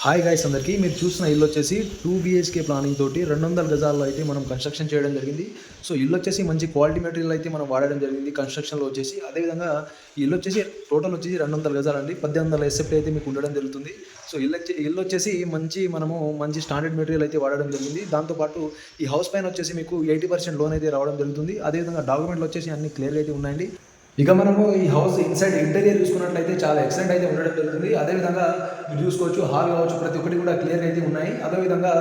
Hi guys అందరికీ మీరు చూసిన ఇల్లు వచ్చేసి 2 BHK ప్లానింగ్ తోటి 200 గజాల్లో అయితే మనం కన్స్ట్రక్షన్ చేయడం జరిగింది. సో ఇల్లు వచ్చేసి మంచి క్వాలిటీ మెటీరియల్ అయితే మనం వాడడం జరిగింది కన్స్ట్రక్షన్లో వచ్చేసి. అదేవిధంగా ఈ ఇల్లు వచ్చేసి టోటల్ వచ్చేసి 200 గజాలండి, 1800 ఎస్ఎఫ్టీ అయితే మీకు ఉండడం జరుగుతుంది. సో ఇల్లు వచ్చేసి మనము మంచి స్టాండర్డ్ మెటీరియల్ అయితే వాడడం జరిగింది. దాంతోపాటు ఈ హౌస్ పైన వచ్చేసి మీకు 80% లోన్ అయితే రావడం జరుగుతుంది. అదేవిధంగా డాక్యుమెంట్లు వచ్చేసి అన్ని క్లియర్గా అయితే ఉన్నాయండి. ఇక మనము ఈ హౌస్ ఇన్సైడ్ ఇంటీరియర్ చూసుకున్నట్లయితే చాలా ఎక్సలెంట్ అయితే ఉండడం జరుగుతుంది. అదేవిధంగా మీరు చూసుకోవచ్చు, హాల్ కావచ్చు, ప్రతి ఒక్కటి కూడా క్లియర్గా అయితే ఉన్నాయి. అదేవిధంగా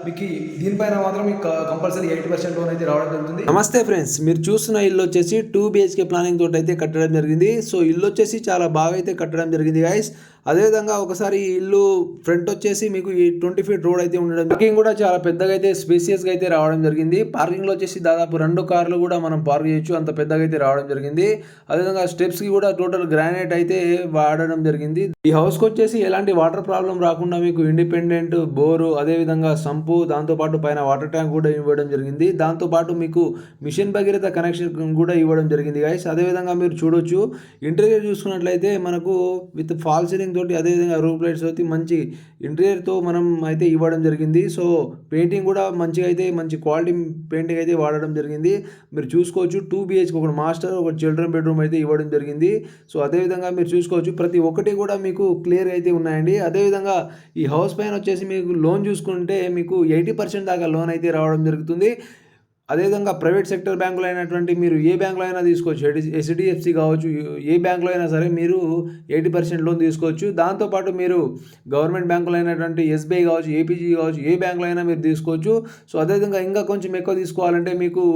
మీకు దీనిపైన మాత్రం మీకు కంపల్సరీ 80% లోన్ అయితే రావడం జరుగుతుంది. నమస్తే ఫ్రెండ్స్, మీరు చూస్తున్న ఇల్లు వచ్చేసి 2 BHK ప్లానింగ్ తోటి అయితే కట్టడం జరిగింది. సో ఇల్లు వచ్చేసి చాలా బాగా అయితే కట్టడం జరిగింది గైస్. అదేవిధంగా ఒకసారి ఈ ఇల్లు ఫ్రంట్ వచ్చేసి మీకు ఈ 20 ఫీట్ రోడ్ అయితే ఉండడం, పార్కింగ్ కూడా చాలా పెద్దగా అయితే స్పేసియస్గా అయితే రావడం జరిగింది. పార్కింగ్లో వచ్చేసి దాదాపు 2 కార్లు కూడా మనం పార్క్ చేయొచ్చు, అంత పెద్దగా అయితే రావడం జరిగింది. అదేవిధంగా స్టెప్స్కి కూడా టోటల్ గ్రానైట్ అయితే వాడడం జరిగింది. ఈ హౌస్కి వచ్చేసి ఎలాంటి వాటర్ ప్రాబ్లం రాకుండా మీకు ఇండిపెండెంట్ బోరు, అదేవిధంగా సంపు, దాంతోపాటు పైన వాటర్ ట్యాంక్ కూడా ఇవ్వడం జరిగింది. దాంతోపాటు మీకు మిషన్ భగీరథ కనెక్షన్ కూడా ఇవ్వడం జరిగింది గైస్. అదేవిధంగా మీరు చూడొచ్చు, ఇంటీరియర్ చూసుకున్నట్లయితే మనకు విత్ ఫాల్ సీలింగ్ తోటి, అదేవిధంగా రూఫ్ లైట్స్ తోటి మంచి ఇంటీరియర్తో మనం అయితే ఇవ్వడం జరిగింది. సో పెయింటింగ్ కూడా మంచిగా అయితే మంచి క్వాలిటీ పెయింటింగ్ అయితే వాడడం జరిగింది. మీరు చూసుకోవచ్చు, 2 BHK ఒక మాస్టర్, ఒక చిల్డ్రన్ బెడ్రూమ్ అయితే ఇవ్వడం జరిగింది. సో అదేవిధంగా మీరు చూసుకోవచ్చు, ప్రతి ఒక్కటి కూడా మీకు క్లియర్ అయితే ఉన్నాయండి. అదేవిధంగా ఈ హౌస్ పైన వచ్చేసి మీకు లోన్ చూసుకుంటే మీకు 80% దాకా లోన్ అయితే రావడం జరుగుతుంది. అదేవిధంగా ప్రైవేట్ సెక్టర్ బ్యాంకులో అయినటువంటి మీరు ఏ బ్యాంకులో అయినా తీసుకోవచ్చు, HDFC కావచ్చు, ఏ బ్యాంకులో అయినా సరే మీరు 80% లోన్ తీసుకోవచ్చు. దాంతోపాటు మీరు గవర్నమెంట్ బ్యాంకులో అయినటువంటి SBI కావచ్చు, APG కావచ్చు, ఏ బ్యాంకులో అయినా మీరు తీసుకోవచ్చు. సో అదేవిధంగా ఇంకా కొంచెం ఎక్కువ తీసుకోవాలంటే మీకు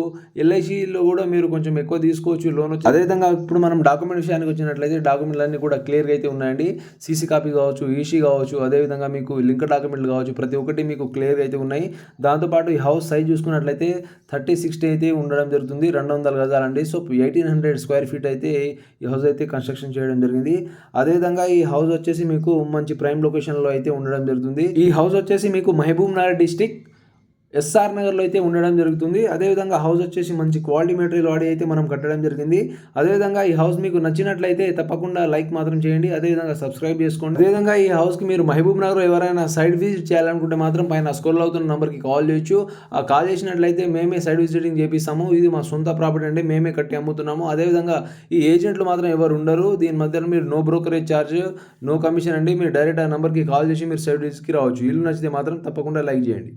LICలో కూడా మీరు కొంచెం ఎక్కువ తీసుకోవచ్చు లోన్. అదేవిధంగా ఇప్పుడు మనం డాక్యుమెంట్ విషయానికి వచ్చినట్లయితే డాక్యుమెంట్లు అన్నీ కూడా క్లియర్గా అయితే ఉన్నాయండి. CC కాపీ కావచ్చు, EC కావచ్చు, అదేవిధంగా మీకు లింక్ డాక్యుమెంట్లు కావచ్చు, ప్రతి ఒక్కటి మీకు క్లియర్గా అయితే ఉన్నాయి. దాంతోపాటు ఈ హౌస్ సైజ్ చూసుకున్నట్లయితే 30-60 అయితే ఉండడం జరుగుతుంది. 200 గజాలండి. సో 1800 స్క్వేర్ ఫీట్ అయితే ఈ హౌస్ అయితే కన్స్ట్రక్షన్ చేయడం జరిగింది. అదేవిధంగా ఈ హౌస్ వచ్చేసి మీకు మంచి ప్రైమ్ లొకేషన్లో అయితే ఉండడం జరుగుతుంది. ఈ హౌస్ వచ్చేసి మీకు మహబూబ్ నగర్ డిస్టిక్ SR నగర్లో అయితే ఉండడం జరుగుతుంది. అదేవిధంగా హౌస్ వచ్చేసి మంచి క్వాలిటీ మెటీరియల్ వాడి అయితే మనం కట్టడం జరిగింది. అదేవిధంగా ఈ హౌస్ మీకు నచ్చినట్లయితే తప్పకుండా లైక్ మాత్రం చేయండి, అదేవిధంగా సబ్స్క్రైబ్ చేసుకోండి. అదేవిధంగా ఈ హౌస్కి మీరు మహబూబ్ నగర్ ఎవరైనా సైడ్ విజిట్ చేయాలనుకుంటే మాత్రం పైన స్క్రోల్ అవుతున్న నెంబర్కి కాల్ చేయొచ్చు. ఆ కాల్ చేసినట్లయితే మేమే సైడ్ విజిటింగ్ చేపిస్తాము. ఇది మా సొంత ప్రాపర్టీ అండి, మేమే కట్టి అమ్ముతున్నాము. అదేవిధంగా ఈ ఏజెంట్లు మాత్రం ఎవరు ఉండరు. దీని మధ్యలో మీరు no brokerage charge, no commission అండి. మీరు డైరెక్ట్ ఆ నెంబర్కి కాల్ చేసి మీరు సైడ్ విజిట్కి రావచ్చు. ఇల్లు నచ్చితే మాత్రం తప్పకుండా లైక్ చేయండి.